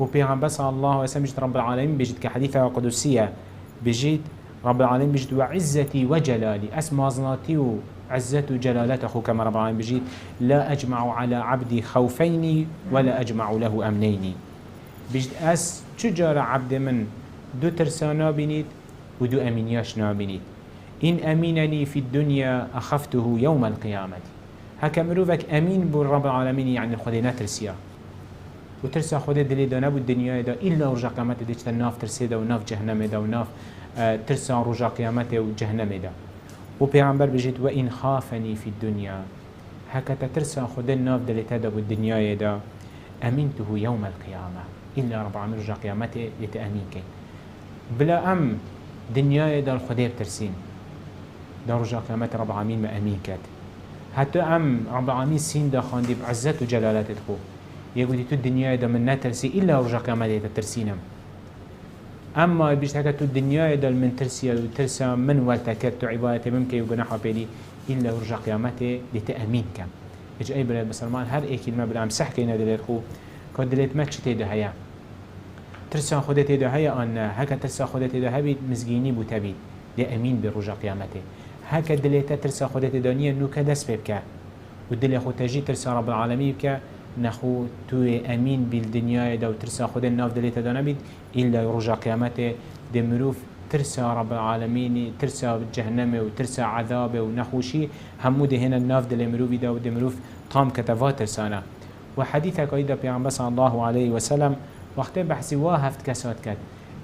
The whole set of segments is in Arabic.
وبيغمبر صلى الله عليه وسلم بجد رب العالمين بجد كحديثة قدسية بجد رب العالمين بجد وعزتي وجلالي اسمى ظناتي وعزة جلالته كما رب العالمين بجد لا أجمع على عبدي خوفين ولا أجمع له أمنين بجد چجار عبد من دو ترسانا بنيت ودو أمينياش نابنيت إن أمينني في الدنيا أخفته يوم القيامة هكا مروفك أمين بو رب العالمين يعني خده نترسيا وترسى خده دلي دا نبو الدنيا دا إلا رجع قيامته ديش ناف ترسي دا وناف جهنم دا وناف ترسى رجع قيامته وجهنم دا وبيعنبر بجد وإن خافني في الدنيا هكا ترسى خده ناف دلي تدا بو الدنيا دا أمنته يوم القيامة إلا رب العالمين رجع قيامته يتأمين كي بلا أم دنيا دا الخده بترسين دا رجع قيامته رب العالمين ما أمين كات حتى أم رب العالمين سين دا خاندي بعزة وجلالات تخو يقول تو الدنيا دا من نترسي إلا رجع قيامته ترسينم أما بيش هكا تو الدنيا دا من ترسي وترسى من والتكت تو عبادة ممكن يقنحها بيلي إلا رجع قيامته لتأمين كم إج أي بلاد بسلمان هر أي كلمة بالعام صح كينا دليل خو كود دليل ما تشتي ده هيا ترسى خودت ده هيا أن هكا ترسى خودت ده هبي مزجيني بتبي لأمين برجع قيامته هكا دليل ترسى خودت دنيا نو كدس بك والدليل خو تجي ترسى رب العالمين بك نخو تو أمين بالدنيا ده وترسى خود الناف دليل تدانا بيد إلا رجع قيامته دمروف ترسى رب العالمين ترسى جهنم وترسى عذابه ونخوشي همود هنا الناف دل مروفي ده ودمروف طام كتفات ترسانا وحديثك أيضا بيعن صلى الله عليه وسلم وقت بحثي واهفت كسات كات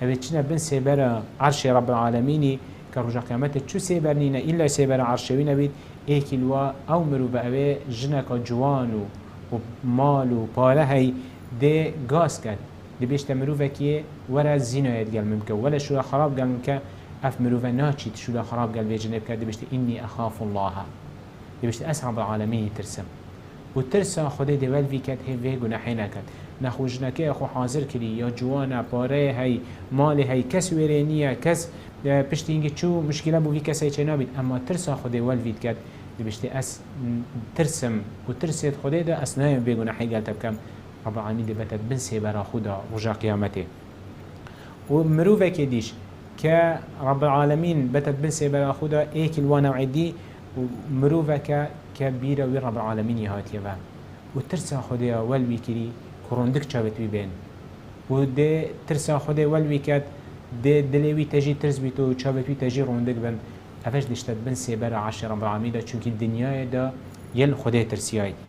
أبتشنا بن سيبرا عرش رب العالمين كرجع قيامته شو سيبرنينا إلا سيبرا عرشوين بيد إيكلوا أو مروفا أبي جنك جوانو ومال وباله هي ده غاز كات دي بيشت مروفكيه ورا الزنا يتقال ممكن ولا شو خراب قال ممكن اف مروفا ناتشي شو خراب قال بيجنب كات دي بيشت اني اخاف الله دي بيشت اسعب العالمين ترسم وترسى خدي دي والفي كات هي في جناحينا كات نخوجنك اخو حاضر كلي يا جوانا باره هي مال هي كس ورينيه كس بيشتينجي شو مشكله بو في كس هي نابد اما ترسى خدي والفي كات دي بيشت اس ترسم وترسيت خدي ده اسناء في جناحي قال تبكم رب العالمين دي بتت بنسي برا خدا رجع قيامته ومروفة كديش كرب العالمين بتت بنسي برا خدا ايك الوانا وعدي ومروفة كبيرة ورب العالمين يهاتي فهم وترسى خدا والوي كري كروندك شابت بين وده ترسى خدا والوي كات ده دلوي تجي ترس بيتو شابت تجي روندك بن افش دشتت بنسي برا عشر رب العالمين ده چونك الدنيا ده يل خدا ترسياي